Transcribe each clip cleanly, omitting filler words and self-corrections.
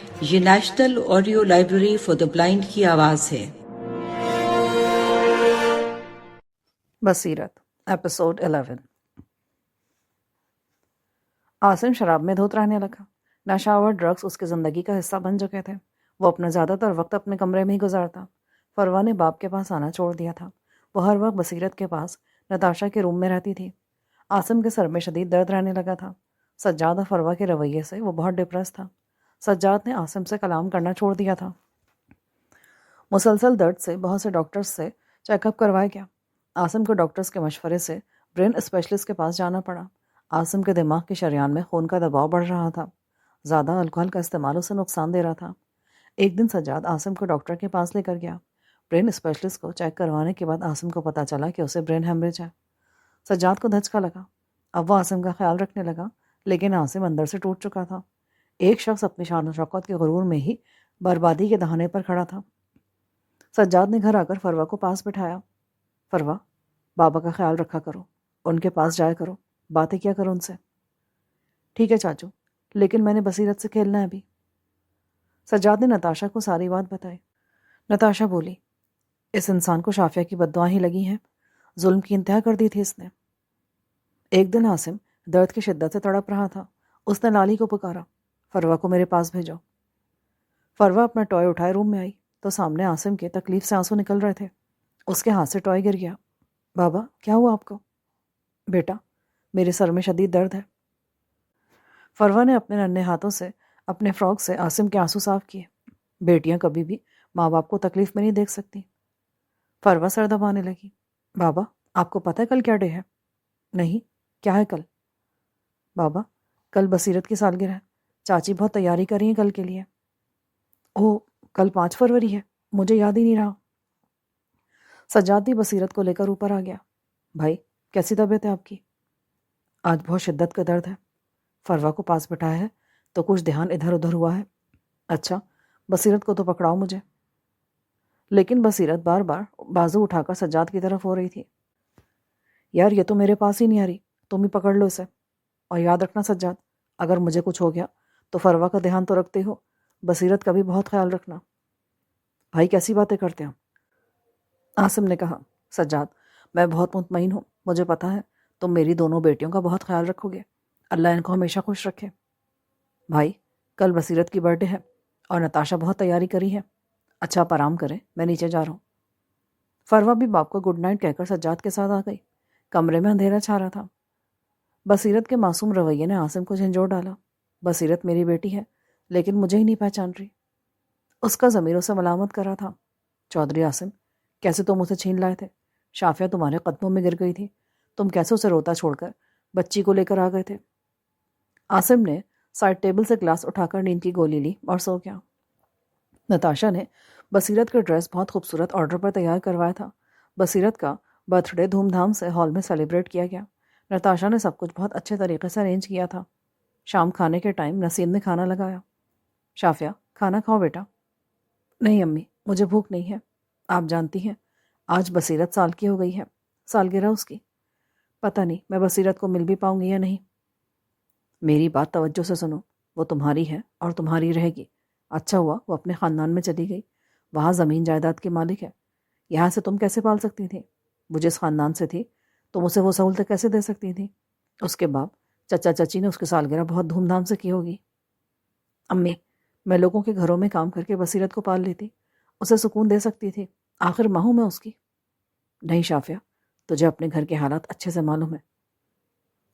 یہ national audio library for the blind کی آواز ہے۔ بصیرت ایپیسوڈ 11۔ عاصم شراب میں دھوت رہنے لگا۔ نشہ اور ڈرگس اس کی زندگی کا حصہ بن چکے تھے۔ وہ اپنا زیادہ تر وقت اپنے کمرے میں ہی گزارتا۔ فروا نے باپ کے پاس آنا چھوڑ دیا تھا۔ وہ ہر وقت بصیرت کے پاس نتاشا کے روم میں رہتی تھی۔ عاصم کے سر میں شدید درد رہنے لگا تھا۔ سجاد اور فروا کے رویے سے وہ بہت ڈپریس تھا۔ سجاد نے عاصم سے کلام کرنا چھوڑ دیا تھا۔ مسلسل درد سے بہت سے ڈاکٹرز سے چیک اپ کروایا گیا۔ عاصم کو ڈاکٹرز کے مشورے سے برین اسپیشلسٹ کے پاس جانا پڑا۔ عاصم کے دماغ کے شریان میں خون کا دباؤ بڑھ رہا تھا۔ زیادہ الکحل کا استعمال اسے نقصان دے رہا تھا۔ ایک دن سجاد عاصم کو ڈاکٹر کے پاس لے کر گیا۔ برین اسپیشلسٹ کو چیک کروانے کے بعد عاصم کو پتہ چلا کہ اسے برین ہیمریج ہے۔ سجاد کو دھچکا لگا۔ اب وہ عاصم کا خیال رکھنے لگا، لیکن عاصم اندر سے ٹوٹ چکا تھا۔ ایک شخص اپنی شان و شوکت کے غرور میں ہی بربادی کے دہانے پر کھڑا تھا۔ سجاد نے گھر آ کر فروا کو پاس بٹھایا۔ فروا، بابا کا خیال رکھا کرو، ان کے پاس جایا کرو، باتیں کیا کرو ان سے۔ ٹھیک ہے چاچو، لیکن میں نے بصیرت سے کھیلنا ہے ابھی۔ سجاد نے نتاشا کو ساری بات بتائی۔ نتاشا بولی، اس انسان کو شافیہ کی بددعائیں ہی لگی ہیں، ظلم کی انتہا کر دی تھی اس نے۔ ایک دن عاصم درد کی شدت سے تڑپ رہا تھا۔ اس نے لالی کو پکارا، فروا کو میرے پاس بھیجو۔ فروا اپنا ٹوائے اٹھائے روم میں آئی تو سامنے عاصم کے تکلیف سے آنسو نکل رہے تھے۔ اس کے ہاتھ سے ٹوائے گر گیا۔ بابا، کیا ہوا آپ کو؟ بیٹا، میرے سر میں شدید درد ہے۔ فروا نے اپنے ننھے ہاتھوں سے اپنے فراک سے عاصم کے آنسو صاف کیے۔ بیٹیاں کبھی بھی ماں باپ کو تکلیف میں نہیں دیکھ سکتی۔ فروا سر دبانے لگی۔ بابا، آپ کو پتہ ہے کل کیا ڈے ہے؟ نہیں، کیا ہے کل؟ بابا، کل بصیرت کی سالگرہ ہے، چاچی بہت تیاری کر رہی ہیں کل کے لیے۔ اوہ، کل 5 فروری ہے، مجھے یاد ہی نہیں رہا۔ سجاد بھی بصیرت کو لے کر اوپر آ گیا۔ بھائی، کیسی طبیعت ہے آپ کی؟ آج بہت شدت کا درد ہے۔ فروا کو پاس بٹھایا ہے تو کچھ دھیان ادھر ادھر ہوا ہے۔ اچھا، بصیرت کو تو پکڑاؤ مجھے۔ لیکن بصیرت بار بار بازو اٹھا کر سجاد کی طرف ہو رہی تھی۔ یار، یہ تو میرے پاس ہی نہیں آ رہی، تم ہی پکڑ لو اسے۔ اور یاد رکھنا سجاد، اگر مجھے کچھ ہو گیا تو فروا کا دھیان تو رکھتے ہو، بصیرت کا بھی بہت خیال رکھنا۔ بھائی، کیسی باتیں کرتے ہیں؟ عاصم نے کہا، سجاد، میں بہت مطمئن ہوں، مجھے پتا ہے تم میری دونوں بیٹیوں کا بہت خیال رکھو گے، اللہ ان کو ہمیشہ خوش رکھے۔ بھائی، کل بصیرت کی برتھ ڈے ہے اور نتاشا بہت تیاری کری ہے۔ اچھا، آپ آرام کریں، میں نیچے جا رہا ہوں۔ فروا بھی باپ کو گڈ نائٹ کہہ کر سجاد کے ساتھ آ گئی۔ کمرے میں اندھیرا چھا رہا تھا۔ بصیرت کے معصوم رویے نے عاصم کو جھنجھوڑ ڈالا۔ بصیرت میری بیٹی ہے، لیکن مجھے ہی نہیں پہچان رہی۔ اس کا ضمیر اسے ملامت کر رہا تھا۔ چودھری عاصم، کیسے تم اسے چھین لائے تھے؟ شافیہ تمہارے قدموں میں گر گئی تھی، تم کیسے اسے روتا چھوڑ کر بچی کو لے کر آ گئے تھے؟ عاصم نے سائڈ ٹیبل سے گلاس اٹھا کر نیند کی گولی لی اور سو گیا۔ نتاشا نے بصیرت کا ڈریس بہت خوبصورت آرڈر پر تیار کروایا تھا۔ بصیرت کا برتھ ڈے دھوم دھام سے ہال میں سیلیبریٹ کیا گیا۔ نتاشا نے سب کچھ بہت اچھے طریقے سے ارینج کیا تھا۔ شام کھانے کے ٹائم نسیم نے کھانا لگایا۔ شافیہ، کھانا کھاؤ بیٹا۔ نہیں امی، مجھے بھوک نہیں ہے۔ آپ جانتی ہیں آج بصیرت سال کی ہو گئی ہے، سالگرہ اس کی۔ پتہ نہیں میں بصیرت کو مل بھی پاؤں گی یا نہیں۔ میری بات توجہ سے سنو، وہ تمہاری ہے اور تمہاری رہے گی۔ اچھا ہوا وہ اپنے خاندان میں چلی گئی، وہاں زمین جائیداد کی مالک ہے۔ یہاں سے تم کیسے پال سکتی تھی؟ وہ جس خاندان سے تھی تم اسے وہ سہولتیں کیسے دے سکتی تھی؟ اس کے باپ چچا چچی نے اس کی سالگرہ بہت دھوم دھام سے کی ہوگی۔ امی، میں لوگوں کے گھروں میں کام کر کے بصیرت کو پال لیتی، اسے سکون دے سکتی تھی، آخر ماں ہوں میں اس کی۔ نہیں شافیہ، تجھے اپنے گھر کے حالات اچھے سے معلوم ہے۔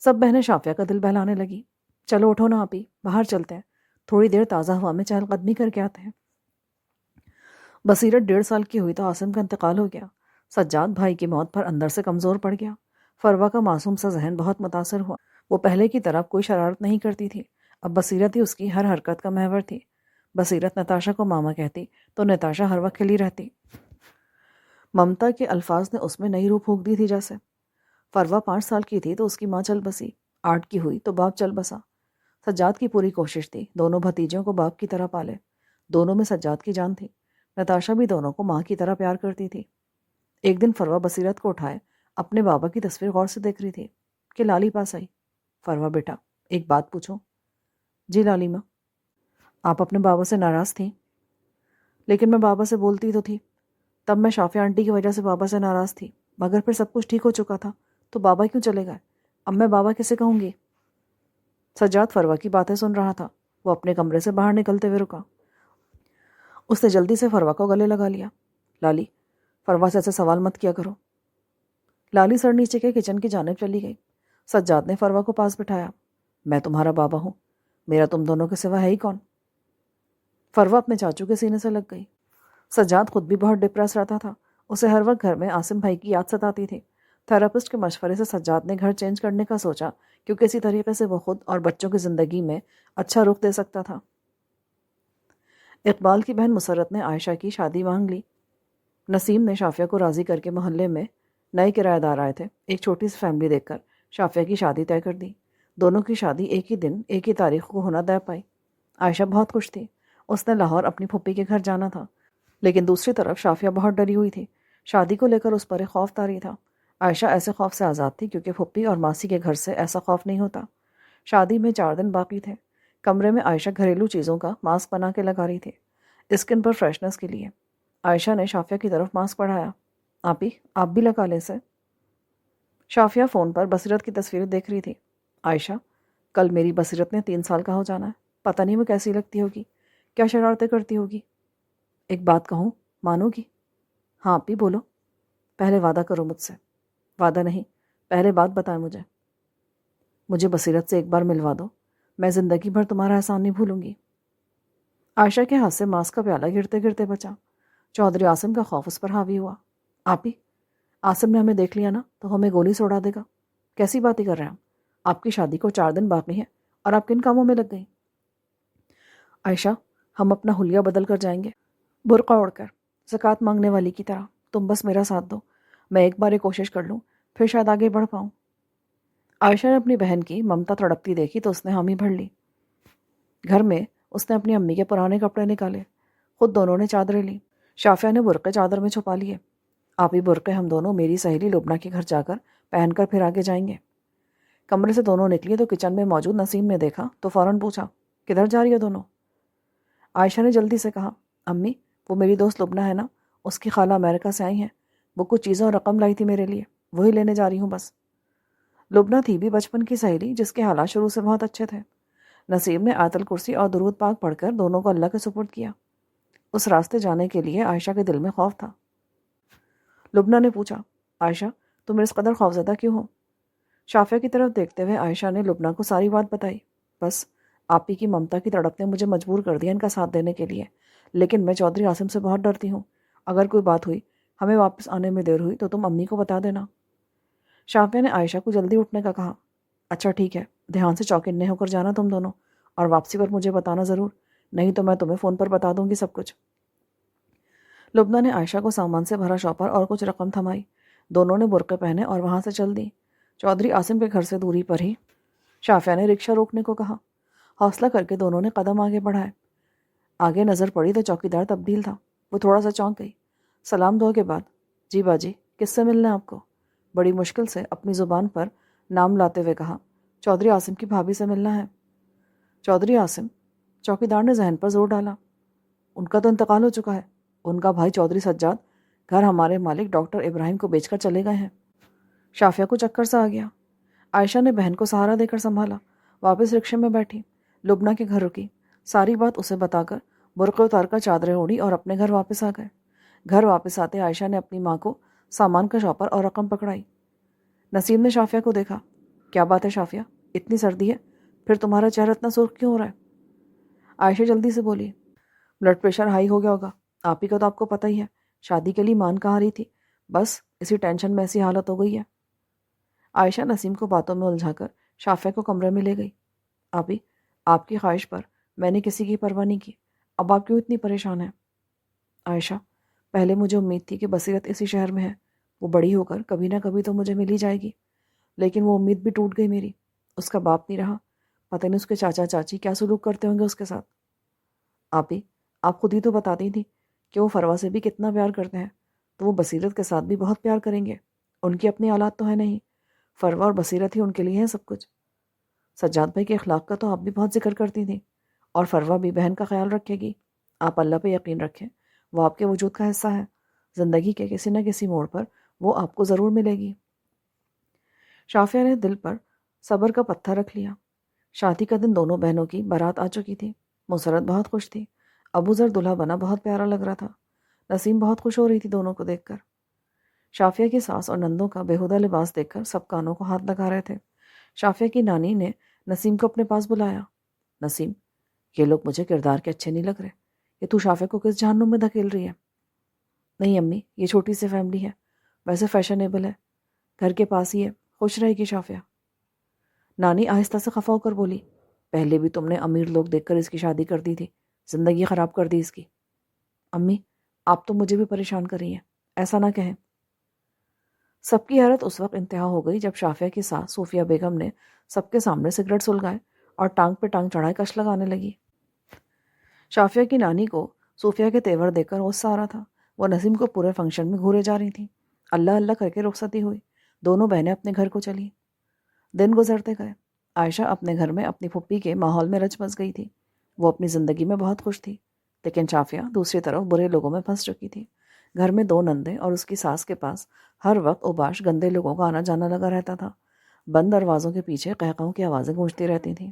سب بہنیں شافیہ کا دل بہلانے لگی۔ چلو اٹھو نا آپی، باہر چلتے ہیں، تھوڑی دیر تازہ ہوا میں چہل قدمی کر کے آتے ہیں۔ بصیرت 1.5 سال کی ہوئی تو عاصم کا انتقال ہو گیا۔ سجاد بھائی کی موت پر اندر سے کمزور پڑ گیا۔ فروا کا معصوم سا ذہن بہت متاثر ہوا۔ وہ پہلے کی طرح کوئی شرارت نہیں کرتی تھی، اب بصیرت ہی اس کی ہر حرکت کا محور تھی۔ بصیرت نتاشا کو ماما کہتی تو نتاشا ہر وقت کھلی رہتی۔ ممتا کے الفاظ نے اس میں نئی روح پھونک دی تھی جیسے۔ فروا 5 سال کی تھی تو اس کی ماں چل بسی، 8 کی ہوئی تو باپ چل بسا۔ سجاد کی پوری کوشش تھی دونوں بھتیجوں کو باپ کی طرح پالے، دونوں میں سجاد کی جان تھی۔ نتاشا بھی دونوں کو ماں کی طرح پیار کرتی تھی۔ ایک دن فروا بصیرت کو اٹھائے اپنے بابا کی تصویر غور سے دیکھ رہی تھی کہ لالی پاس آئی۔ فروا بیٹا، ایک بات پوچھوں؟ جی لالی ماں۔ آپ اپنے بابا سے ناراض تھیں؟ لیکن میں بابا سے بولتی تو تھی۔ تب میں شافیہ آنٹی کی وجہ سے بابا سے ناراض تھی، مگر پھر سب کچھ ٹھیک ہو چکا تھا تو بابا کیوں چلے گئے؟ اب میں بابا کسے کہوں گی؟ سجاد فروا کی باتیں سن رہا تھا۔ وہ اپنے کمرے سے باہر نکلتے ہوئے رکا۔ اس نے جلدی سے فروا کو گلے لگا لیا۔ لالی، فروا سے ایسے سوال مت کیا کرو۔ لالی سر نیچے کے کچن کی جانب چلی گئی۔ سجاد نے فروا کو پاس بٹھایا۔ میں تمہارا بابا ہوں، میرا تم دونوں کے سوا ہے ہی کون؟ فروا اپنے چاچو کے سینے سے لگ گئی۔ سجاد خود بھی بہت ڈپریس رہتا تھا۔ اسے ہر وقت گھر میں عاصم بھائی کی یاد ستاتی تھی۔ تھراپسٹ کے مشورے سے سجاد نے گھر چینج کرنے کا سوچا، کیونکہ اسی طریقے سے وہ خود اور بچوں کی زندگی میں اچھا رخ دے سکتا تھا۔ اقبال کی بہن مسرت نے عائشہ کی شادی مانگ لی۔ نسیم نے شافیہ کو راضی کر کے محلے میں نئے کرایہ دار آئے تھے۔ ایک چھوٹی سی فیملی دیکھ کر شافیہ کی شادی طے کر دی۔ دونوں کی شادی ایک ہی دن ایک ہی تاریخ کو ہونا طے پائی۔ عائشہ بہت خوش تھی۔ اس نے لاہور اپنی پھوپھی کے گھر جانا تھا، لیکن دوسری طرف شافیہ بہت ڈری ہوئی تھی۔ شادی کو لے کر اس پر ایک خوف طاری تھا۔ عائشہ ایسے خوف سے آزاد تھی کیونکہ پھوپھی اور ماسی کے گھر سے ایسا خوف نہیں ہوتا۔ شادی میں 4 دن باقی تھے۔ کمرے میں عائشہ گھریلو چیزوں کا ماسک بنا کے لگا رہی تھی، اسکن پر فریشنس کے لیے۔ عائشہ نے شافیہ کی طرف ماسک بڑھایا۔ آپی، آپ بھی لگا لیں اسے۔ شافیہ فون پر بصیرت کی تصویریں دیکھ رہی تھی۔ عائشہ، کل میری بصیرت نے 3 سال کا ہو جانا ہے۔ پتہ نہیں وہ کیسی لگتی ہوگی، کیا شرارتیں کرتی ہوگی۔ ایک بات کہوں، مانو گی؟ ہاں آپی، بولو۔ پہلے وعدہ کرو مجھ سے۔ وعدہ نہیں، پہلے بات بتائیں مجھے۔ مجھے بصیرت سے ایک بار ملوا دو، میں زندگی بھر تمہارا احسان نہیں بھولوں گی۔ عائشہ کے ہاتھ سے ماسک کا پیالہ گرتے گرتے بچا۔ چودھری عاصم کا خوف اس پر حاوی ہوا۔ آپی، عاصم نے ہمیں دیکھ لیا نا تو ہمیں گولی سے اڑا دے گا۔ کیسی باتیں کر رہے ہیں آپ کی شادی کو 4 دن باقی ہیں اور آپ کن کاموں میں لگ گئی؟ عائشہ، ہم اپنا حلیہ بدل کر جائیں گے، برقع اوڑھ کر، زکوٰۃ مانگنے والی کی طرح۔ تم بس میرا ساتھ دو، میں ایک بار یہ کوشش کر لوں، پھر شاید آگے بڑھ پاؤں۔ عائشہ نے اپنی بہن کی ممتا تڑپتی دیکھی تو اس نے حامی بھر لی۔ گھر میں اس نے اپنی امی کے پرانے کپڑے نکالے، خود دونوں نے چادریں لی۔ شافیہ نے برقعے چادر میں چھپا لیے۔ آپ ہی برقعے ہم دونوں میری سہیلی لبنہ کے گھر جا کر پہن کر پھر آگے جائیں گے۔ کمرے سے دونوں نکلی تو کچن میں موجود نسیم نے دیکھا تو فوراً پوچھا، کدھر جا رہی ہو دونوں؟ عائشہ نے جلدی سے کہا، امی، وہ میری دوست لبنہ ہے نا، اس کی خالہ امریکہ سے آئی ہیں، وہ کچھ چیزیں اور رقم لائی تھی میرے لیے، وہی لینے جا رہی ہوں بس۔ لبنہ تھی بھی بچپن کی سہیلی جس کے حالات شروع سے بہت اچھے تھے۔ نسیم نے آیت الکرسی اور درود پاک پڑھ کر دونوں کو اللہ کے سپرد کیا۔ اس راستے جانے کے لیے عائشہ کے دل میں خوف تھا۔ لبنہ نے پوچھا، عائشہ، تم اس قدر خوفزدہ کیوں ہو؟ شافیہ کی طرف دیکھتے ہوئے عائشہ نے لبنہ کو ساری بات بتائی۔ بس آپی کی ممتا کی تڑپ نے مجھے مجبور کر دیا ان کا ساتھ دینے کے لیے، لیکن میں چودھری عاصم سے بہت ڈرتی ہوں۔ اگر کوئی بات ہوئی، ہمیں واپس آنے میں دیر ہوئی تو تم امی کو بتا دینا۔ شافیہ نے عائشہ کو جلدی اٹھنے کا کہا۔ اچھا ٹھیک ہے، دھیان سے چوکنے ہو کر جانا تم دونوں، اور واپسی پر مجھے بتانا ضرور، نہیں تو میں تمہیں فون پر بتا دوں گی سب کچھ۔ لبنہ نے عائشہ کو سامان سے بھرا شاپر اور کچھ رقم تھمائی۔ دونوں نے برقعے پہنے اور وہاں سے چل دی۔ چودھری عاصم کے گھر سے دوری پر ہی شافیہ نے رکشہ روکنے کو کہا۔ حوصلہ کر کے دونوں نے قدم آگے بڑھائے۔ آگے نظر پڑی تو چوکیدار تبدیل تھا۔ وہ تھوڑا سا چونک گئی۔ سلام دعا کے بعد، جی باجی، کس سے ملنا ہے آپ کو؟ بڑی مشکل سے اپنی زبان پر نام لاتے ہوئے کہا، چودھری عاصم کی بھابھی سے ملنا ہے۔ چودھری عاصم؟ چوکیدار نے ذہن پر زور ڈالا۔ ان کا تو انتقال ہو چکا ہے۔ ان کا بھائی چودھری سجاد گھر ہمارے مالک ڈاکٹر ابراہیم کو بیچ کر چلے گئے ہیں۔ شافیہ کو چکر سا آ گیا۔ عائشہ نے بہن کو سہارا دے کر سنبھالا۔ واپس رکشے میں بیٹھی، لبنہ کے گھر رکی، ساری بات اسے بتا کر برقعے اتار کر چادریں اوڑھی اور اپنے گھر واپس آ گئے۔ گھر واپس آتے عائشہ نے اپنی ماں کو سامان کا شاپر اور رقم پکڑائی۔ نسیم نے شافیہ کو دیکھا۔ کیا بات ہے شافیہ، اتنی سردی ہے، پھر تمہارا چہرہ اتنا سرخ کیوں ہو رہا ہے؟ عائشہ جلدی سے بولی، بلڈ پریشر ہائی ہو گیا ہوگا، آپ ہی کا تو آپ کو پتہ ہی ہے، شادی کے لیے مان کہا رہی تھی، بس اسی ٹینشن میں ایسی حالت ہو گئی ہے۔ عائشہ نسیم کو باتوں میں الجھا کر شافیہ کو کمرے میں لے گئی۔ آپی، آپ کی خواہش پر میں نے کسی کی پرواہ نہیں کی، اب آپ کیوں اتنی پریشان ہیں؟ عائشہ، پہلے مجھے امید تھی کہ بصیرت اسی شہر میں ہے، وہ بڑی ہو کر کبھی نہ کبھی تو مجھے مل ہی جائے گی، لیکن وہ امید بھی ٹوٹ گئی میری۔ اس کا باپ نہیں رہا، پتہ نہیں اس کے چاچا چاچی کیا سلوک کرتے ہوں گے اس کے ساتھ۔ آپی، آپ خود ہی تو بتاتی تھی کہ وہ فروا سے بھی کتنا پیار کرتے ہیں، تو وہ بصیرت کے ساتھ بھی بہت پیار کریں گے، ان کی اپنی اولاد تو ہے نہیں، فروا اور بصیرت ہی ان کے لیے ہیں سب کچھ۔ سجاد بھائی کے اخلاق کا تو آپ بھی بہت ذکر کرتی تھیں، اور فروہ بھی بہن کا خیال رکھے گی۔ آپ اللہ پہ یقین رکھیں، وہ آپ کے وجود کا حصہ ہے۔ زندگی کے کسی نہ کسی موڑ پر وہ آپ کو ضرور ملے گی۔ شافیہ نے دل پر صبر کا پتھر رکھ لیا۔ شادی کا دن دونوں بہنوں کی بارات آ چکی تھی۔ مسرت بہت خوش تھی۔ ابو ذر دلہا بنا بہت پیارا لگ رہا تھا۔ نسیم بہت خوش ہو رہی تھی دونوں کو دیکھ کر۔ شافیہ کی ساس اور نندوں کا بےہودہ لباس دیکھ کر سب کانوں کو ہاتھ لگا رہے تھے۔ شافیہ کی نانی نے نسیم کو اپنے پاس بلایا۔ نسیم، یہ لوگ مجھے کردار کے اچھے نہیں لگ رہے۔ یہ تو شافیہ کو کس جہنم میں دھکیل رہی ہے؟ نہیں امی، یہ چھوٹی سی فیملی ہے، ویسے فیشنیبل ہے، گھر کے پاس ہی ہے، خوش رہے گی شافیہ۔ نانی آہستہ سے خفا ہو کر بولی، پہلے بھی تم نے امیر لوگ دیکھ کر اس کی شادی کر دی تھی، زندگی خراب کر دی اس کی۔ امی، آپ تو مجھے بھی پریشان کر رہی ہیں، ایسا نہ کہیں۔ سب کی حیرت اس وقت انتہا ہو گئی جب شافیہ کی ساس صوفیہ بیگم نے سب کے سامنے سگریٹ سلگائے اور ٹانگ پہ ٹانگ چڑھائے کش لگانے لگی۔ شافیہ کی نانی کو صوفیہ کے تیور دیکھ کر غصہ آ رہا تھا۔ وہ نسیم کو پورے فنکشن میں گھورے جا رہی تھیں۔ اللہ اللہ کر کے رخصتی ہوئی۔ دونوں بہنیں اپنے گھر کو چلیں۔ دن گزرتے گئے۔ عائشہ اپنے گھر میں اپنی پھپھی کے ماحول میں رچ بس گئی تھی۔ وہ اپنی زندگی میں بہت خوش تھی، لیکن شافیہ دوسری طرف برے لوگوں میں پھنس چکی تھی۔ گھر میں دو نندے اور اس کی ساس کے پاس ہر وقت اوباش گندے لوگوں کا آنا جانا لگا رہتا تھا۔ بند دروازوں کے پیچھے قہقہوں کی آوازیں گونجتی رہتی تھیں۔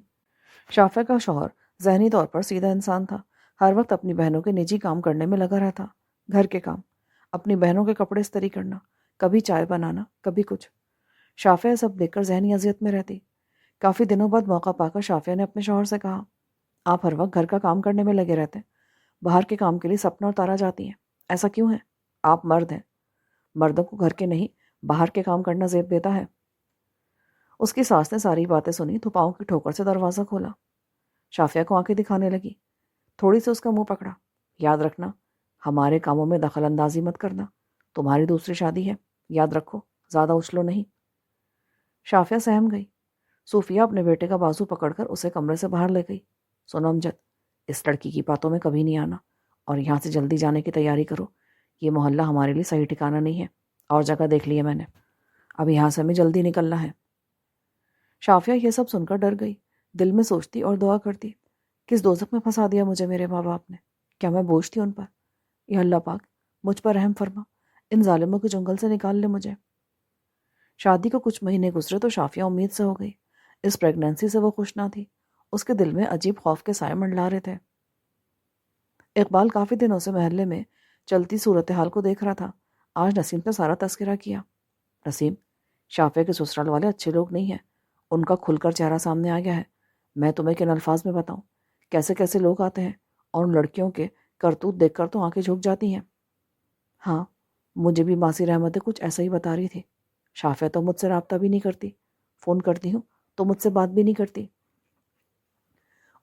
شافیہ کا شوہر ذہنی طور پر سیدھا انسان تھا، ہر وقت اپنی بہنوں کے نجی کام کرنے میں لگا رہتا۔ گھر کے کام، اپنی بہنوں کے کپڑے استری کرنا، کبھی چائے بنانا، کبھی کچھ۔ شافیہ سب دیکھ کر ذہنی اذیت میں رہتی۔ کافی دنوں بعد موقع پا کر شافیہ نے اپنے شوہر سے کہا، آپ ہر وقت گھر کا کام کرنے میں لگے رہتے ہیں، باہر کے کام کے لیے سپنا اور تارا جاتی ہیں، ایسا کیوں ہے؟ آپ مرد ہیں، مردوں کو گھر کے نہیں باہر کے کام کرنا زیب دیتا ہے۔ اس کی ساس نے ساری باتیں سنی تو پاؤں کی ٹھوکر سے دروازہ کھولا۔ شافیہ کو آنکھیں دکھانے لگی، تھوڑی سے اس کا منہ پکڑا۔ یاد رکھنا، ہمارے کاموں میں دخل اندازی مت کرنا، تمہاری دوسری شادی ہے، یاد رکھو، زیادہ اچھلو نہیں۔ شافیہ سہم گئی۔ صوفیہ اپنے بیٹے کا بازو پکڑ کر اسے کمرے سے باہر لے گئی۔ سنو امجد، اس لڑکی کی باتوں میں کبھی نہیں آنا، اور یہاں سے جلدی جانے کی تیاری کرو۔ یہ محلہ ہمارے لیے صحیح ٹھکانہ نہیں ہے، اور جگہ دیکھ لی ہے میں نے، اب یہاں سے ہمیں جلدی نکلنا ہے۔ شافیہ یہ سب سن کر ڈر گئی، دل میں سوچتی اور دعا کرتی، کس دوزخ میں پھنسا دیا مجھے میرے ماں باپ نے، کیا میں بوجھ تھی ان پر؟ یا اللہ پاک مجھ پر رحم فرما، ان ظالموں کے جنگل سے نکال لے مجھے۔ شادی کو کچھ مہینے گزرے تو شافیہ امید سے ہو گئی۔ اس پریگننسی سے وہ خوش نہ تھی، اس کے دل میں عجیب خوف کے سائے منڈلا رہے تھے۔ اقبال کافی دنوں سے محلے میں چلتی صورتحال کو دیکھ رہا تھا۔ آج نسیم نے سارا تذکرہ کیا۔ نسیم، شافیہ کے سسرال والے اچھے لوگ نہیں ہیں، ان کا کھل کر چہرہ سامنے آ گیا ہے۔ میں تمہیں کن الفاظ میں بتاؤں، کیسے کیسے لوگ آتے ہیں، اور ان لڑکیوں کے کرتوت دیکھ کر تو آنکھیں جھک جاتی ہیں۔ ہاں، مجھے بھی ماسی رحمتیں کچھ ایسا ہی بتا رہی تھی۔ شافیہ تو مجھ سے رابطہ بھی نہیں کرتی، فون کرتی ہوں تو مجھ سے بات بھی نہیں کرتی۔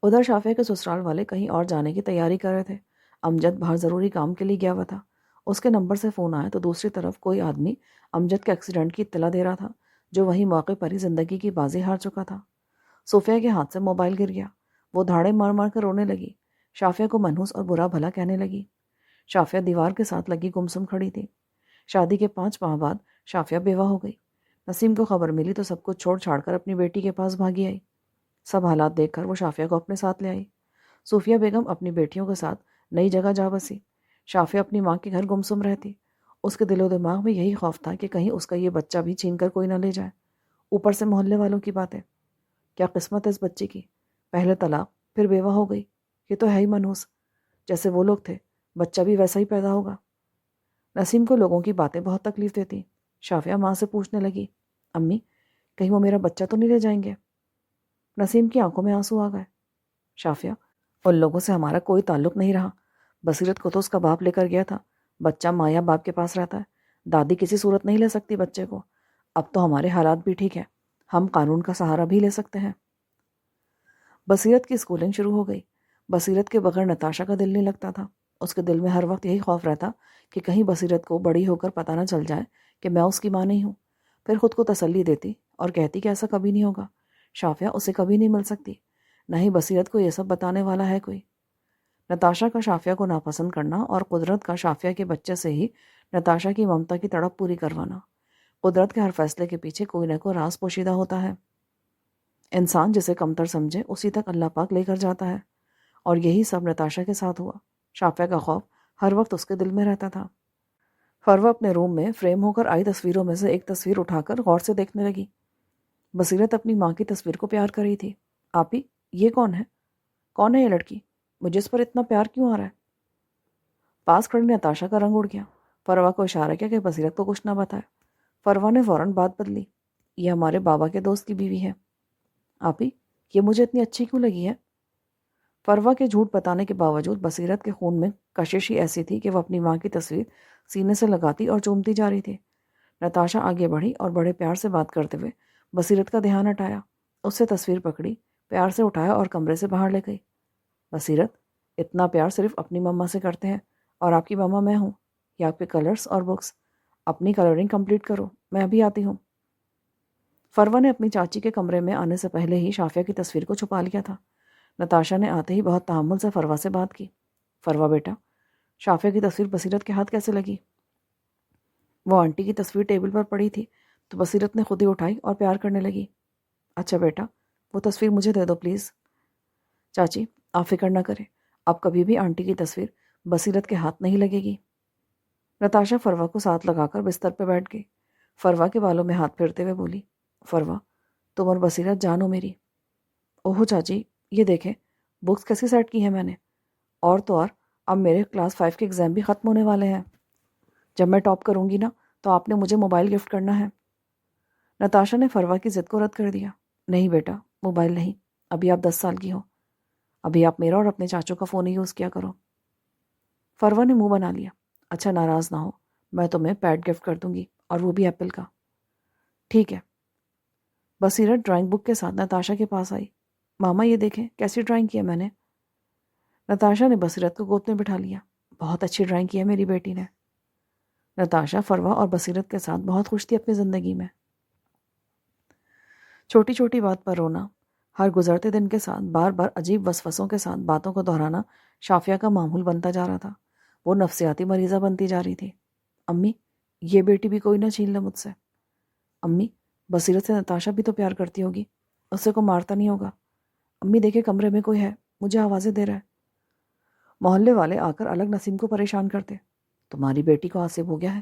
ادھر شافیہ کے سسرال والے کہیں اور جانے کی تیاری کر رہے تھے۔ امجد باہر ضروری کام کے لیے گیا ہوا تھا۔ اس کے نمبر سے فون آیا تو دوسری طرف کوئی آدمی امجد کے ایکسیڈنٹ کی اطلاع دے رہا تھا، جو وہیں موقع پر ہی زندگی کی بازی ہار چکا تھا۔ صوفیہ کے ہاتھ سے موبائل گر گیا۔ وہ دھاڑے مار مار کر رونے لگی، شافیہ کو منحوس اور برا بھلا کہنے لگی۔ شافیہ دیوار کے ساتھ لگی گمسم کھڑی تھی۔ شادی کے 5 ماہ بعد شافیہ بیوہ ہو گئی۔ نسیم کو خبر ملی تو سب کچھ چھوڑ چھاڑ کر اپنی بیٹی کے پاس بھاگی آئی۔ سب حالات دیکھ کر وہ شافیہ کو اپنے ساتھ لے آئی۔ صوفیہ بیگم اپنی بیٹیوں کے ساتھ نئی جگہ جا بسی۔ شافیہ اپنی ماں کے گھر گمسم رہتی۔ اس کے دل و دماغ میں یہی خوف تھا کہ کہیں اس کا یہ بچہ بھی چھین کر کوئی نہ لے جائے۔ اوپر سے محلے والوں کی باتیں، کیا قسمت ہے اس بچے کی، پہلے طلاق پھر بیوہ ہو گئی، یہ تو ہے ہی منحوس، جیسے وہ لوگ تھے بچہ بھی ویسا ہی پیدا ہوگا۔ نسیم کو لوگوں کی باتیں بہت تکلیف دیتی۔ شافیہ ماں سے پوچھنے لگی، امی کہیں وہ میرا بچہ تو نہیں لے جائیں گے؟ نسیم کی آنکھوں میں آنسو آ گئے۔ شافیہ، ان لوگوں سے ہمارا کوئی تعلق نہیں رہا، بصیرت کو تو اس کا باپ لے کر گیا تھا، بچہ ماں یا باپ کے پاس رہتا ہے، دادی کسی صورت نہیں لے سکتی بچے کو۔ اب تو ہمارے حالات بھی ٹھیک ہیں، ہم قانون کا سہارا بھی لے سکتے ہیں۔ بصیرت کی اسکولنگ شروع ہو گئی۔ بصیرت کے بغیر نتاشا کا دل نہیں لگتا تھا۔ اس کے دل میں ہر وقت یہی خوف رہتا کہ کہیں بصیرت کو بڑی ہو کر پتہ نہ چل جائے کہ میں اس کی ماں نہیں ہوں۔ پھر خود کو تسلی دیتی اور کہتی کہ ایسا کبھی نہیں ہوگا، شافیہ اسے کبھی نہیں مل سکتی، نہ ہی بصیرت کو یہ سب بتانے والا ہے کوئی۔ نتاشا کا شافیہ کو ناپسند کرنا اور قدرت کا شافیہ کے بچے سے ہی نتاشا کی ممتا کی تڑپ پوری کروانا۔ قدرت کے ہر فیصلے کے پیچھے کوئی نہ کوئی راز پوشیدہ ہوتا ہے۔ انسان جسے کمتر سمجھے اسی تک اللہ پاک لے کر جاتا ہے۔ اور یہی سب نتاشا کے ساتھ ہوا۔ شافیہ کا خوف ہر وقت اس کے دل میں رہتا تھا۔ فروہ اپنے روم میں فریم ہو کر آئی تصویروں میں سے ایک تصویر اٹھا کر غور سے دیکھنے لگی۔ بصیرت اپنی ماں کی تصویر کو پیار کر رہی تھی۔ آپی، یہ کون ہے؟ کون ہے یہ لڑکی؟ مجھے اس پر اتنا پیار کیوں آ رہا ہے؟ پاس کھڑی نتاشا کا رنگ اڑ گیا۔ فروہ کو اشارہ کیا کہ بصیرت کو کچھ نہ بتائے۔ فروہ نے فوراً بات بدلی۔ یہ ہمارے بابا کے دوست کی بیوی ہے۔ آپی، یہ مجھے اتنی اچھی کیوں لگی ہے؟ فروہ کے جھوٹ بتانے کے باوجود بصیرت کے خون میں کشش ہی ایسی تھی کہ وہ اپنی ماں کی تصویر سینے سے لگاتی اور چومتی جا رہی تھی۔ نتاشا آگے بڑھی اور بڑے پیار سے بات کرتے ہوئے بصیرت کا دھیان ہٹایا، اس سے تصویر پکڑی، پیار سے اٹھایا اور کمرے سے باہر لے گئی۔ بصیرت، اتنا پیار صرف اپنی مما سے کرتے ہیں، اور آپ کی مما میں ہوں۔ یہ آپ کے کلرز اور بکس، اپنی کلرنگ کمپلیٹ کرو، میں ابھی آتی ہوں۔ فروہ نے اپنی چاچی کے کمرے میں آنے سے پہلے ہی شافیہ کی تصویر کو چھپا لیا تھا۔ نتاشا نے آتے ہی بہت تحمل سے فروہ سے بات کی۔ فروہ بیٹا، شافیہ کی تصویر بصیرت کے ہاتھ کیسے لگی؟ وہ آنٹی کی تصویر ٹیبل پر پڑی تھی تو بصیرت نے خود ہی اٹھائی اور پیار کرنے لگی۔ اچھا بیٹا، وہ تصویر مجھے دے دو پلیز۔ چاچی، آپ فکر نہ کریں، اب کبھی بھی آنٹی کی تصویر بصیرت کے ہاتھ نہیں لگے گی۔ نتاشا فروہ کو ساتھ لگا کر بستر پہ بیٹھ گئی۔ فروہ کے بالوں میں ہاتھ پھیرتے ہوئے بولی، فروہ، تم اور بصیرت جانو میری۔ اوہو چاچی، یہ دیکھیں بکس کیسی سیٹ کی ہیں میں نے، اور تو اور اب میرے کلاس 5 کے ایگزام بھی ختم ہونے والے ہیں۔ جب میں ٹاپ کروں گی نا تو آپ نے مجھے موبائل گفٹ کرنا ہے۔ نتاشا نے فروہ کی ضد کو رد کر دیا۔ نہیں بیٹا، موبائل نہیں، ابھی آپ 10 سال کی ہو، ابھی آپ میرا اور اپنے چاچوں کا فون ہی یوز کیا کرو۔ فروہ نے منہ بنا لیا۔ اچھا ناراض نہ ہو، میں تمہیں پیڈ گفٹ کر دوں گی، اور وہ بھی ایپل کا۔ ٹھیک ہے۔ بصیرت ڈرائنگ بک کے ساتھ نتاشا کے پاس آئی۔ ماما یہ دیکھیں کیسی ڈرائنگ کی ہے میں نے۔ نتاشا نے بصیرت کو گود میں بٹھا لیا۔ بہت اچھی ڈرائنگ کی ہے میری بیٹی نے۔ نتاشا فروہ اور بصیرت کے ساتھ بہت خوش تھی اپنی زندگی میں۔ چھوٹی چھوٹی بات پر رونا، ہر گزرتے دن کے ساتھ بار بار عجیب وسوسوں کے ساتھ باتوں کو دہرانا شافیہ کا معمول بنتا جا رہا تھا۔ وہ نفسیاتی مریضہ بنتی جا رہی تھی۔ امی، یہ بیٹی بھی کوئی نہ چھین لے مجھ سے۔ امی، بصیرت سے نتاشا بھی تو پیار کرتی ہوگی، اس سے کو مارتا نہیں ہوگا۔ امی دیکھے کمرے میں کوئی ہے، مجھے آوازیں دے رہا ہے۔ محلے والے آ کر الگ نسیم کو پریشان کرتے۔ تمہاری بیٹی کو آصب ہو گیا ہے،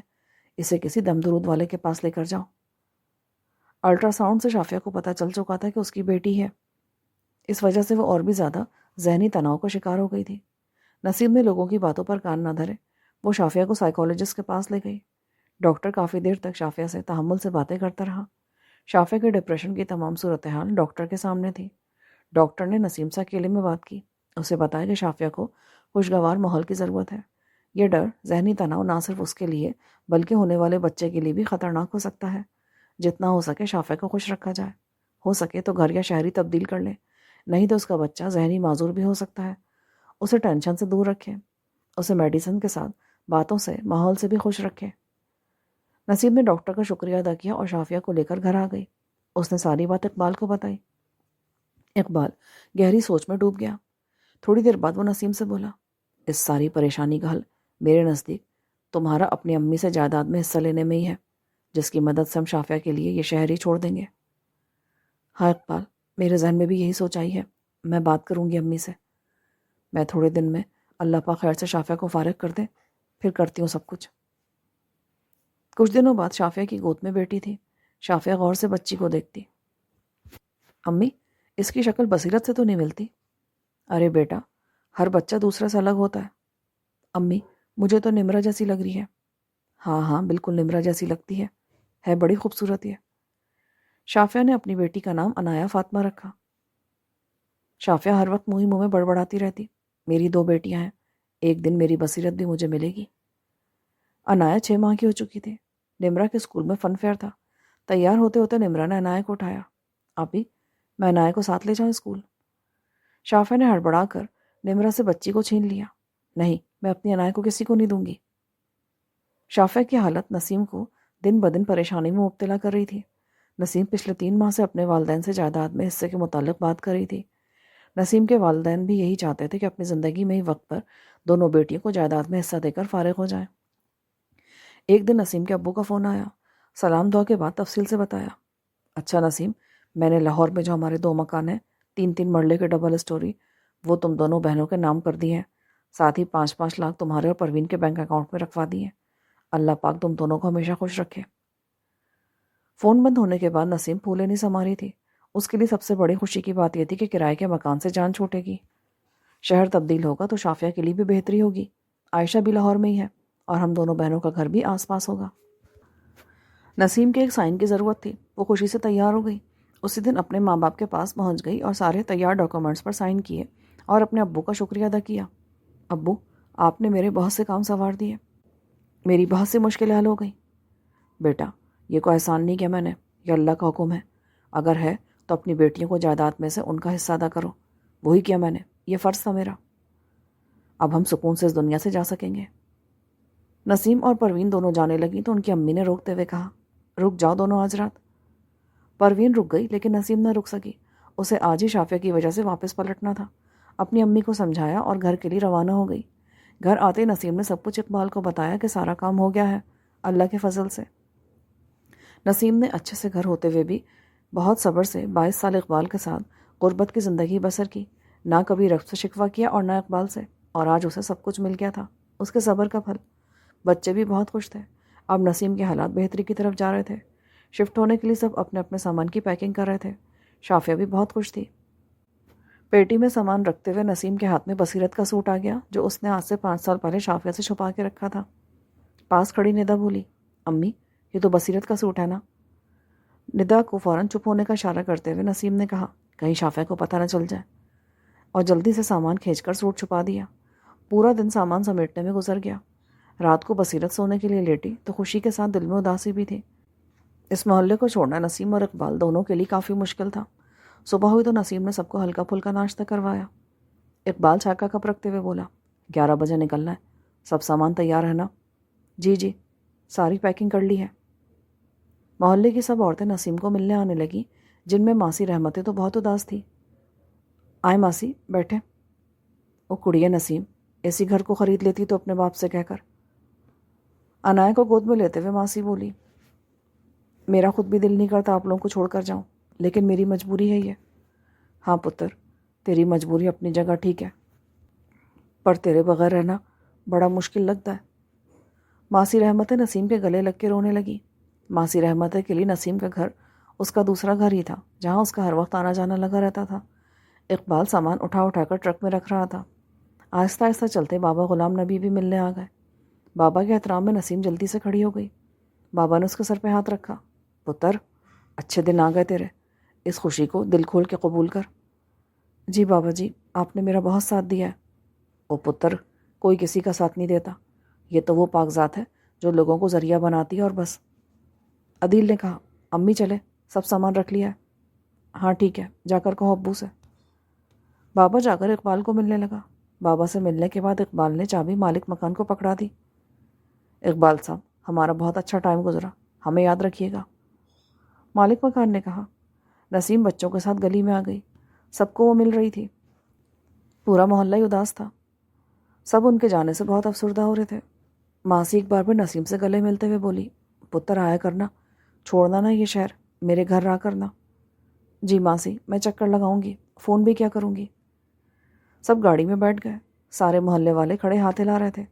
اسے کسی دم درود والے کے پاس لے کر جاؤ۔ الٹرا ساؤنڈ سے شافیہ کو پتہ چل چکا تھا کہ اس کی بیٹی ہے۔ اس وجہ سے وہ اور بھی زیادہ ذہنی تناؤ کا شکار ہو گئی تھی۔ نسیم نے لوگوں کی باتوں پر کان نہ دھرے، وہ شافیہ کو سائیکالوجسٹ کے پاس لے گئی۔ ڈاکٹر کافی دیر تک شافیہ سے تحمل سے باتیں کرتا رہا۔ شافیہ کے ڈپریشن کی تمام صورتحال ڈاکٹر کے سامنے تھی۔ ڈاکٹر نے نسیم سے اکیلے میں بات کی، اسے بتایا کہ شافیہ کو خوشگوار ماحول کی ضرورت ہے۔ یہ ڈر، ذہنی تناؤ نہ صرف اس کے لیے بلکہ ہونے والے بچے کے لیے بھی خطرناک ہو سکتا ہے۔ جتنا ہو سکے شافیہ کو خوش رکھا جائے، ہو سکے تو گھر یا شہری تبدیل کر لے، نہیں تو اس کا بچہ ذہنی معذور بھی ہو سکتا ہے۔ اسے ٹینشن سے دور رکھے، اسے میڈیسن کے ساتھ باتوں سے، ماحول سے بھی خوش رکھے۔ نسیم نے ڈاکٹر کا شکریہ ادا کیا اور شافیہ کو لے کر گھر آ گئی۔ اس نے ساری بات اقبال کو بتائی۔ اقبال گہری سوچ میں ڈوب گیا۔ تھوڑی دیر بعد وہ نسیم سے بولا، اس ساری پریشانی کا حل میرے نزدیک تمہارا اپنی امی سے جائیداد میں حصہ لینے میں ہی ہے، جس کی مدد سے ہم شافیہ کے لیے یہ شہر ہی چھوڑ دیں گے۔ ہاں اقبال، میرے ذہن میں بھی یہی سوچ آئی ہے، میں بات کروں گی امی سے۔ میں تھوڑے دن میں اللہ پاک خیر سے شافیہ کو فارغ کر دے، پھر کرتی ہوں سب کچھ۔ کچھ دنوں بعد شافیہ کی گود میں بیٹی تھی۔ شافیہ غور سے بچی کو دیکھتی۔ امی، اس کی شکل بصیرت سے تو نہیں ملتی۔ ارے بیٹا، ہر بچہ دوسرے سے الگ ہوتا ہے۔ امی، مجھے تو نمرہ جیسی لگ رہی ہے۔ ہاں ہاں، بالکل نمرہ جیسی لگتی ہے بڑی خوبصورت ہے۔ شافیہ نے اپنی بیٹی کا نام عنایا فاطمہ رکھا۔ شافیہ ہر وقت منہ ہی منہ میں بڑبڑاتی رہتی، میری 2 بیٹیاں ہیں، ایک دن میری بصیرت بھی مجھے ملے گی۔ عنایا 6 ماہ کی ہو چکی تھی۔ نمرہ کے اسکول میں فن فیئر تھا۔ تیار ہوتے ہوتے نمرہ نے عنایا کو اٹھایا۔ آپی، میں عنایا کو ساتھ لے جاؤں اسکول؟ شافیہ نے ہڑبڑا کر نمرہ سے بچی کو چھین لیا۔ نہیں، میں اپنی عنایا کو کسی کو نہیں دوں گی۔ شافیہ کی حالت نسیم کو دن بدن پریشانی میں مبتلا کر رہی تھی۔ نسیم پچھلے 3 ماہ سے اپنے والدین سے جائیداد میں حصے کے متعلق بات کر رہی تھی۔ نسیم کے والدین بھی یہی چاہتے تھے کہ اپنی زندگی میں ہی وقت پر دونوں بیٹیوں کو جائیداد میں حصہ دے کر فارغ ہو جائیں۔ ایک دن نسیم کے ابو کا فون آیا۔ سلام دعا کے بعد تفصیل سے بتایا۔ اچھا نسیم، میں نے لاہور میں جو ہمارے 2 مکان ہیں، 3 مرلے کے ڈبل اسٹوری، وہ تم دونوں بہنوں کے نام کر دی ہیں، ساتھ ہی 5-5 لاکھ تمہارے اور پروین کے بینک اکاؤنٹ میں رکھوا دیے۔ اللہ پاک تم دونوں کو ہمیشہ خوش رکھے۔ فون بند ہونے کے بعد نسیم پھولے نہیں سما رہی تھی۔ اس کے لیے سب سے بڑی خوشی کی بات یہ تھی کہ کرائے کے مکان سے جان چھوٹے گی۔ شہر تبدیل ہوگا تو شافیہ کے لیے بھی بہتری ہوگی۔ عائشہ بھی لاہور میں ہی ہے اور ہم دونوں بہنوں کا گھر بھی آس پاس ہوگا۔ نسیم کے ایک سائن کی ضرورت تھی۔ وہ خوشی سے تیار ہو گئی۔ اسی دن اپنے ماں باپ کے پاس پہنچ گئی اور سارے تیار ڈاکومنٹس پر سائن کیے اور اپنے ابو کا شکریہ ادا کیا۔ ابو، آپ نے میرے بہت سے کام سنوار دیے، میری بہت سی مشکلیں حل ہو گئیں۔ بیٹا، یہ کوئی احسان نہیں کیا میں نے، یہ اللہ کا حکم ہے۔ اگر ہے تو اپنی بیٹیوں کو جائیداد میں سے ان کا حصہ ادا کرو۔ وہی کیا میں نے، یہ فرض تھا میرا۔ اب ہم سکون سے اس دنیا سے جا سکیں گے۔ نسیم اور پروین دونوں جانے لگیں تو ان کی امی نے روکتے ہوئے کہا، رک جاؤ دونوں آج رات۔ پروین رک گئی لیکن نسیم نہ رک سکی۔ اسے آج ہی شافیہ کی وجہ سے واپس پلٹنا تھا۔ اپنی امی کو سمجھایا اور گھر کے لیے روانہ ہو گئی۔ گھر آتے نسیم نے سب کچھ اقبال کو بتایا کہ سارا کام ہو گیا ہے اللہ کے فضل سے۔ نسیم نے اچھے سے گھر ہوتے ہوئے بھی بہت صبر سے 22 سال اقبال کے ساتھ غربت کی زندگی بسر کی، نہ کبھی رب سے شکوہ کیا اور نہ اقبال سے، اور آج اسے سب کچھ مل گیا تھا، اس کے صبر کا پھل۔ بچے بھی بہت خوش تھے۔ اب نسیم کے حالات بہتری کی طرف جا رہے تھے۔ شفٹ ہونے کے لیے سب اپنے اپنے سامان کی پیکنگ کر رہے تھے۔ شافیہ بھی بہت خوش تھی۔ پیٹی میں سامان رکھتے ہوئے نسیم کے ہاتھ میں بصیرت کا سوٹ آ گیا جو اس نے آج سے 5 سال پہلے شافیہ سے چھپا کے رکھا تھا۔ پاس کھڑی ندا بولی، امی یہ تو بصیرت کا سوٹ ہے نا؟ ندا کو فوراً چپ ہونے کا اشارہ کرتے ہوئے نسیم نے کہا، کہیں شافیہ کو پتہ نہ چل جائے، اور جلدی سے سامان کھینچ کر سوٹ چھپا دیا۔ پورا دن سامان سمیٹنے میں گزر گیا۔ رات کو بصیرت سونے کے لیے لیٹی تو خوشی کے ساتھ دل میں اداسی بھی تھی۔ اس محلے کو چھوڑنا نسیم اور اقبال دونوں کے لیے کافی مشکل تھا۔ صبح ہوئی تو نسیم نے سب کو ہلکا پھلکا ناشتہ کروایا۔ اقبال چائے کا کپ رکھتے ہوئے بولا، 11 بجے نکلنا ہے، سب سامان تیار ہے نا؟ جی جی، ساری پیکنگ کر لی ہے۔ محلے کی سب عورتیں نسیم کو ملنے آنے لگیں، جن میں ماسی رحمتیں تو بہت اداس تھی۔ آئے ماسی، بیٹھے۔ وہ کڑیے نسیم، ایسی گھر کو خرید لیتی تو اپنے باپ سے کہہ کر۔ انایا کو گود میں لیتے ہوئے ماسی بولی، میرا خود بھی دل نہیں کرتا آپ لوگوں کو چھوڑ کر جاؤں، لیکن میری مجبوری ہے یہ۔ ہاں پتر، تیری مجبوری اپنی جگہ ٹھیک ہے، پر تیرے بغیر رہنا بڑا مشکل لگتا ہے۔ ماسی رحمتیں نسیم کے گلے لگ کے رونے لگی۔ ماسی رحمتیں کے لیے نسیم کا گھر اس کا دوسرا گھر ہی تھا، جہاں اس کا ہر وقت آنا جانا لگا رہتا تھا۔ اقبال سامان اٹھا اٹھا کر ٹرک میں رکھ رہا تھا۔ آہستہ آہستہ چلتے بابا غلام نبی بھی ملنے آ گئے۔ بابا کے احترام میں نسیم جلدی سے کھڑی ہو گئی۔ بابا نے اس کے سر پہ ہاتھ رکھا، پتر اچھے دن آ گئے تیرے، اس خوشی کو دل کھول کے قبول کر۔ جی بابا جی، آپ نے میرا بہت ساتھ دیا ہے۔ او پتر، کوئی کسی کا ساتھ نہیں دیتا، یہ تو وہ پاک ذات ہے جو لوگوں کو ذریعہ بناتی ہے اور بس۔ عدیل نے کہا، امی چلے، سب سامان رکھ لیا ہے؟ ہاں ٹھیک ہے، جا کر کہو ابو سے۔ بابا جا کر اقبال کو ملنے لگا۔ بابا سے ملنے کے بعد اقبال نے چابی مالک مکان کو پکڑا دی۔ اقبال صاحب، ہمارا بہت اچھا ٹائم گزرا، ہمیں یاد رکھیے گا۔ مالک مکان نے کہا۔ نسیم بچوں کے ساتھ گلی میں آ گئی۔ سب کو وہ مل رہی تھی۔ پورا محلہ ہی اداس تھا۔ سب ان کے جانے سے بہت افسردہ ہو رہے تھے۔ ماسی ایک بار پھر نسیم سے گلے ملتے ہوئے بولی، پتر آیا کرنا، چھوڑنا نا یہ شہر، میرے گھر رہا کرنا۔ جی ماسی، میں چکر لگاؤں گی، فون بھی کیا کروں گی۔ سب گاڑی میں بیٹھ گئے۔ سارے محلے والے کھڑے ہاتھ ہلا رہے تھے۔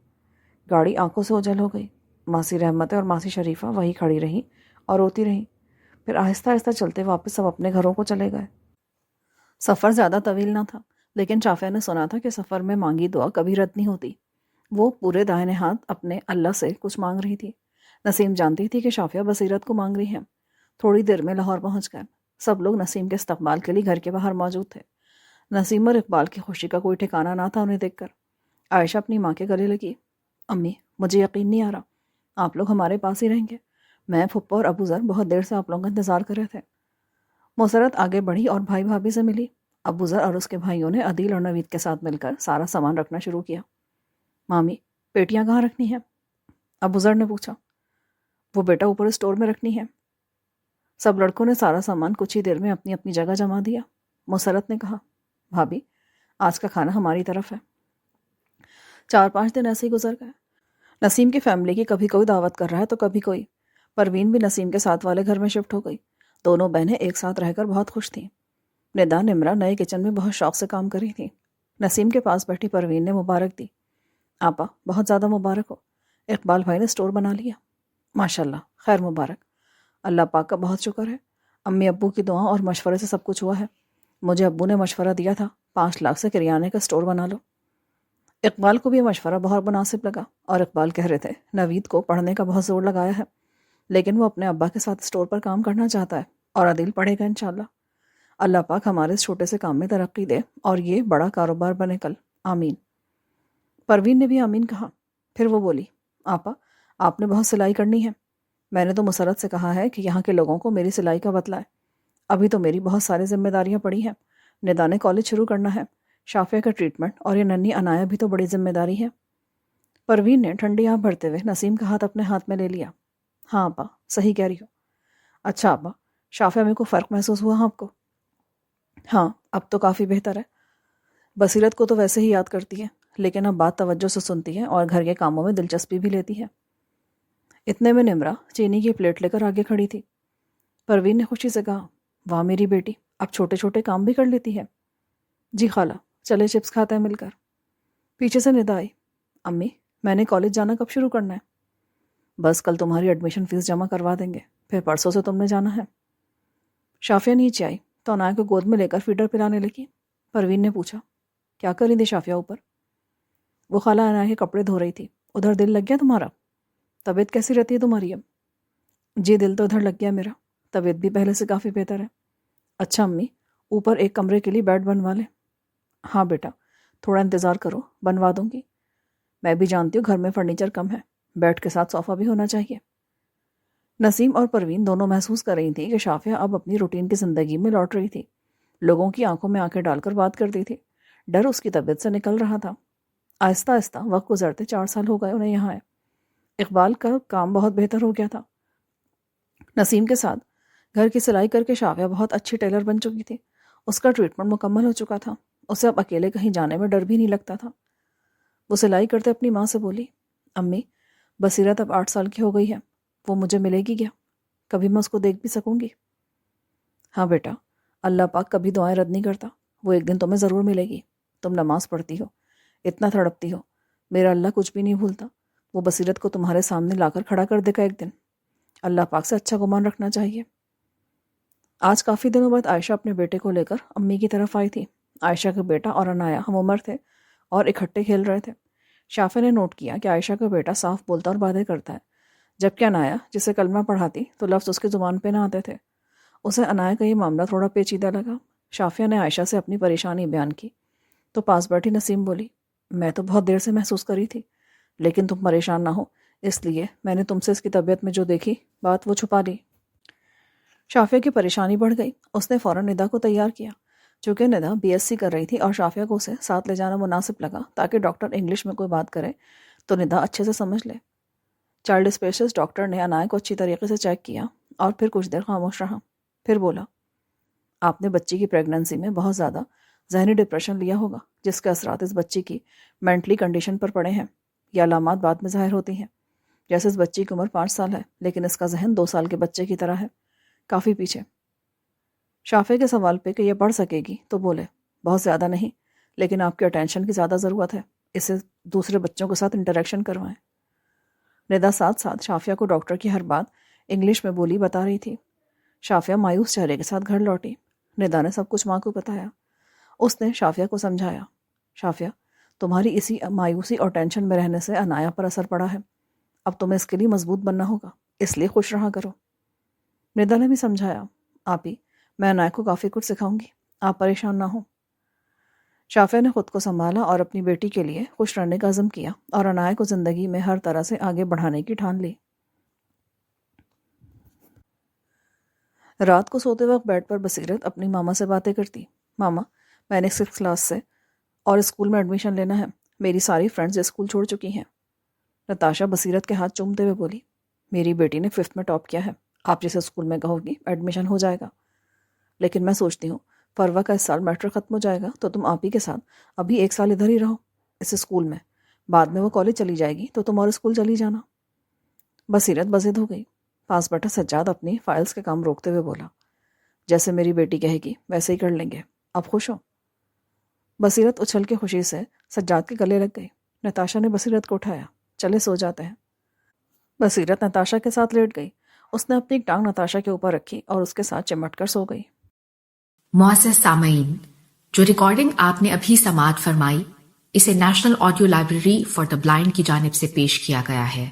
گاڑی آنکھوں سے اوجھل ہو گئی۔ ماسی رحمتیں اور ماسی شریفہ وہیں کھڑی رہیں اور روتی رہیں۔ پھر آہستہ آہستہ چلتے واپس سب اپنے گھروں کو چلے گئے۔ سفر زیادہ طویل نہ تھا، لیکن شافیہ نے سنا تھا کہ سفر میں مانگی دعا کبھی رد نہیں ہوتی۔ وہ پورے دائیں ہاتھ اپنے اللہ سے کچھ مانگ رہی تھی۔ نسیم جانتی تھی کہ شافیہ بصیرت کو مانگ رہی ہے۔ تھوڑی دیر میں لاہور پہنچ گئے۔ سب لوگ نسیم کے استقبال کے لیے گھر کے باہر موجود تھے۔ نسیم اور اقبال کی خوشی کا کوئی ٹھکانہ نہ تھا انہیں دیکھ کر۔ عائشہ اپنی ماں کے گلے لگی، امی مجھے یقین نہیں آ رہا آپ لوگ ہمارے پاس ہی رہیں گے، میں پھپھا اور ابو ذر بہت دیر سے آپ لوگوں کا انتظار کر رہے تھے۔ مسرت آگے بڑھی اور بھائی بھابھی سے ملی۔ ابو ذر اور اس کے بھائیوں نے عدیل اور نوید کے ساتھ مل کر سارا سامان رکھنا شروع کیا۔ مامی پیٹیاں کہاں رکھنی ہیں؟ ابو ذر نے پوچھا۔ وہ بیٹا اوپر اسٹور میں رکھنی ہے۔ سب لڑکوں نے سارا سامان کچھ ہی دیر میں اپنی اپنی جگہ جما دیا۔ مسرت نے کہا، بھابھی آج کا کھانا ہماری طرف ہے۔ 4-5 دن ایسے ہی گزر گئے۔ نسیم کی فیملی کی کبھی کوئی دعوت کر رہا ہے تو کبھی کوئی۔ پروین بھی نسیم کے ساتھ والے گھر میں شفٹ ہو گئی۔ دونوں بہنیں ایک ساتھ رہ کر بہت خوش تھیں۔ ندا نمرا نئے کچن میں بہت شوق سے کام کر رہی تھیں۔ نسیم کے پاس بیٹھی پروین نے مبارک دی۔ آپا بہت زیادہ مبارک ہو، اقبال بھائی نے سٹور بنا لیا۔ ماشاءاللہ، خیر مبارک، اللہ پاک کا بہت شکر ہے، امی ابو کی دعا اور مشورے سے سب کچھ ہوا ہے۔ مجھے ابو نے مشورہ دیا تھا 5 لاکھ سے کریانے کا سٹور بنا لو۔ اقبال کو بھی یہ مشورہ بہت مناسب لگا، اور اقبال کہہ رہے تھے نوید کو پڑھنے کا بہت زور لگایا ہے، لیکن وہ اپنے ابا کے ساتھ سٹور پر کام کرنا چاہتا ہے، اور عدیل پڑھے گا انشاءاللہ۔ اللہ پاک ہمارے اس چھوٹے سے کام میں ترقی دے اور یہ بڑا کاروبار بنے کل، آمین۔ پروین نے بھی آمین کہا۔ پھر وہ بولی، آپا آپ نے بہت سلائی کرنی ہے، میں نے تو مسرت سے کہا ہے کہ یہاں کے لوگوں کو میری سلائی کا بتلائے، ابھی تو میری بہت ساری ذمہ داریاں پڑی ہیں، ندا نے کالج شروع کرنا ہے، شافیہ کا ٹریٹمنٹ، اور یہ ننھی عنایا بھی تو بڑی ذمہ داری ہے۔ پروین نے ٹھنڈی آنکھ بھرتے ہوئے نسیم کا ہاتھ اپنے ہاتھ میں لے لیا۔ ہاں آپا، صحیح کہہ رہی ہو۔ اچھا آپا، شافیہ میں کو فرق محسوس ہوا آپ کو؟ ہاں اب تو کافی بہتر ہے، بصیرت کو تو ویسے ہی یاد کرتی ہے، لیکن اب بات توجہ سے سنتی ہے اور گھر کے کاموں میں دلچسپی بھی لیتی ہے۔ اتنے میں نمرا چینی کی پلیٹ لے کر آگے کھڑی تھی۔ پروین نے خوشی سے کہا، واہ میری بیٹی، اب چھوٹے چھوٹے کام بھی کر لیتی ہے۔ جی خالہ، چلے چپس کھاتے ہیں مل کر۔ پیچھے سے ندا آئی، امی میں نے کالج جانا کب شروع کرنا ہے؟ بس کل تمہاری ایڈمیشن فیس جمع کروا دیں گے، پھر پرسوں سے تم نے جانا ہے۔ شافیہ نیچے آئی تو عنایا کو گود میں لے کر فیڈر پلانے لگی۔ پروین نے پوچھا، کیا کر رہی تھی شافیہ اوپر؟ وہ خالہ عنایا کے کپڑے دھو رہی تھی۔ ادھر دل لگ گیا تمہارا؟ طبیعت کیسی رہتی ہے تمہاری اب؟ جی دل تو ادھر لگ گیا میرا، طبیعت بھی پہلے سے کافی بہتر ہے۔ اچھا امی، اوپر ایک کمرے کے لیے بیڈ بنوا لیں۔ ہاں بیٹا، تھوڑا انتظار کرو، بنوا دوں گی۔ میں بھی جانتی ہوں گھر میں فرنیچر کم ہے، بیڈ کے ساتھ صوفہ بھی ہونا چاہیے۔ نسیم اور پروین دونوں محسوس کر رہی تھی کہ شافیہ اب اپنی روٹین کی زندگی میں لوٹ رہی تھی، لوگوں کی آنکھوں میں آنکھیں ڈال کر بات کرتی تھی، ڈر اس کی طبیعت سے نکل رہا تھا۔ آہستہ آہستہ وقت گزرتے 4 سال ہو گئے انہیں یہاں آئے۔ اقبال کا کام بہت بہتر ہو گیا تھا۔ نسیم کے ساتھ گھر کی سلائی کر کے شافیہ بہت اچھی ٹیلر بن چکی تھی، اس کا ٹریٹمنٹ مکمل ہو چکا تھا، اسے اب اکیلے کہیں جانے میں ڈر بھی نہیں لگتا تھا۔ وہ سلائی کرتے اپنی ماں سے بولی، امی بصیرت اب 8 سال کی ہو گئی ہے، وہ مجھے ملے گی کیا؟ کبھی میں اس کو دیکھ بھی سکوں گی؟ ہاں بیٹا، اللہ پاک کبھی دعائیں رد نہیں کرتا، وہ ایک دن تمہیں ضرور ملے گی۔ تم نماز پڑھتی ہو، اتنا تڑپتی ہو، میرا اللہ کچھ بھی نہیں بھولتا، وہ بصیرت کو تمہارے سامنے لا کر کھڑا کر دے گا ایک دن۔ اللہ پاک سے اچھا گمان رکھنا چاہیے۔ آج کافی دنوں بعد عائشہ اپنے بیٹے کو لے کر امی کی طرف آئی تھی۔ عائشہ کا بیٹا اور عنایا ہم عمر تھے اور اکٹھے کھیل رہے تھے۔ شافیہ نے نوٹ کیا کہ عائشہ کا بیٹا صاف بولتا اور باتیں کرتا ہے، جبکہ عنایا جسے کلمہ پڑھاتی تو لفظ اس کی زبان پہ نہ آتے تھے۔ اسے عنایا کا یہ معاملہ تھوڑا پیچیدہ لگا۔ شافیہ نے عائشہ سے اپنی پریشانی بیان کی تو پاس بیٹھی نسیم بولی، میں تو بہت دیر سے محسوس کری تھی، لیکن تم پریشان نہ ہو، اس لیے میں نے تم سے اس کی طبیعت میں جو دیکھی بات وہ چھپا لی۔ شافیہ کی پریشانی بڑھ گئی، اس نے فوراً ندا کو تیار کیا۔ چونکہ ندا BSc کر رہی تھی اور شافیہ کو اسے ساتھ لے جانا مناسب لگا تاکہ ڈاکٹر انگلش میں کوئی بات کرے تو ندا اچھے سے سمجھ لے۔ چائلڈ اسپیشلسٹ ڈاکٹر نے عنایا کو اچھی طریقے سے چیک کیا اور پھر کچھ دیر خاموش رہا، پھر بولا، آپ نے بچی کی پریگننسی میں بہت زیادہ ذہنی ڈپریشن لیا ہوگا، جس کے اثرات اس بچی کی مینٹلی کنڈیشن پر پڑے ہیں۔ یہ علامات بعد میں ظاہر ہوتی ہیں، جیسے اس بچی کی عمر 5 سال ہے لیکن اس کا ذہن 2 سال کے بچے کی طرح ہے، کافی پیچھے۔ شافیہ کے سوال پہ کہ یہ پڑھ سکے گی تو بولے، بہت زیادہ نہیں، لیکن آپ کی اٹینشن کی زیادہ ضرورت ہے، اسے دوسرے بچوں کے ساتھ انٹریکشن کروائیں۔ ندا ساتھ ساتھ شافیہ کو ڈاکٹر کی ہر بات انگلش میں بولی بتا رہی تھی۔ شافیہ مایوس چہرے کے ساتھ گھر لوٹی۔ ندا نے سب کچھ ماں کو بتایا۔ اس نے شافیہ کو سمجھایا، شافیہ تمہاری اسی مایوسی اور ٹینشن میں رہنے سے عنایا پر اثر پڑا ہے، اب تمہیں اس کے لیے مضبوط بننا ہوگا، اس لیے خوش رہا کرو۔ ندا نے بھی سمجھایا، آپی میں عنایا کو کافی کچھ سکھاؤں گی، آپ پریشان نہ ہوں۔ شافیہ نے خود کو سنبھالا اور اپنی بیٹی کے لیے خوش رہنے کا عزم کیا اور عنایا کو زندگی میں ہر طرح سے آگے بڑھانے کی ٹھان لی۔ رات کو سوتے وقت بیڈ پر بصیرت اپنی ماما سے باتیں کرتی، ماما میں نے 6 کلاس سے اور اسکول میں ایڈمیشن لینا ہے، میری ساری فرینڈز اسکول چھوڑ چکی ہیں۔ نتاشا بصیرت کے ہاتھ چومتے ہوئے بولی، میری بیٹی نے 5th میں ٹاپ کیا ہے، آپ جسے اسکول میں کہو گی ایڈمیشن ہو جائے گا، لیکن میں سوچتی ہوں فروہ کا اس سال میٹرک ختم ہو جائے گا تو تم آپ ہی کے ساتھ ابھی 1 سال ادھر ہی رہو اس اسکول میں، بعد میں وہ کالج چلی جائے گی تو تم اور اسکول چلی جانا۔ بصیرت بضد ہو گئی۔ پاس بیٹھا سجاد اپنی فائلز کے کام روکتے ہوئے بولا، جیسے میری بیٹی کہے گی ویسے ہی کر لیں گے، آپ خوش ہو؟ بصیرت اچھل کے خوشی سے سجاد کے گلے لگ گئی۔ نتاشا نے بصیرت کو اٹھایا۔ چلے سو جاتے ہیں۔ بصیرت نتاشا کے ساتھ لیٹ گئی۔ اس نے اپنی ایک ٹانگ نتاشا کے اوپر رکھی اور اس کے ساتھ چمٹ کر سو گئی۔ معزز سامعین، جو ریکارڈنگ آپ نے ابھی سماعت فرمائی، اسے national audio library for the blind کی جانب سے پیش کیا گیا ہے۔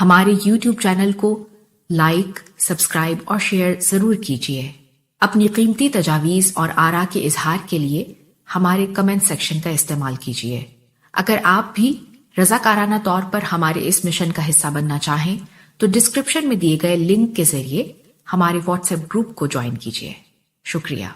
ہمارے یوٹیوب چینل کو لائک، سبسکرائب اور شیئر ضرور کیجیے۔ اپنی قیمتی تجاویز اور آراء کے اظہار کے لیے ہمارے کمنٹ سیکشن کا استعمال کیجیے۔ اگر آپ بھی رضاکارانہ طور پر ہمارے اس مشن کا حصہ بننا چاہیں تو ڈسکرپشن میں دیے گئے لنک کے ذریعے ہمارے واٹس ایپ گروپ کو جوائن کیجیے۔ شکریہ۔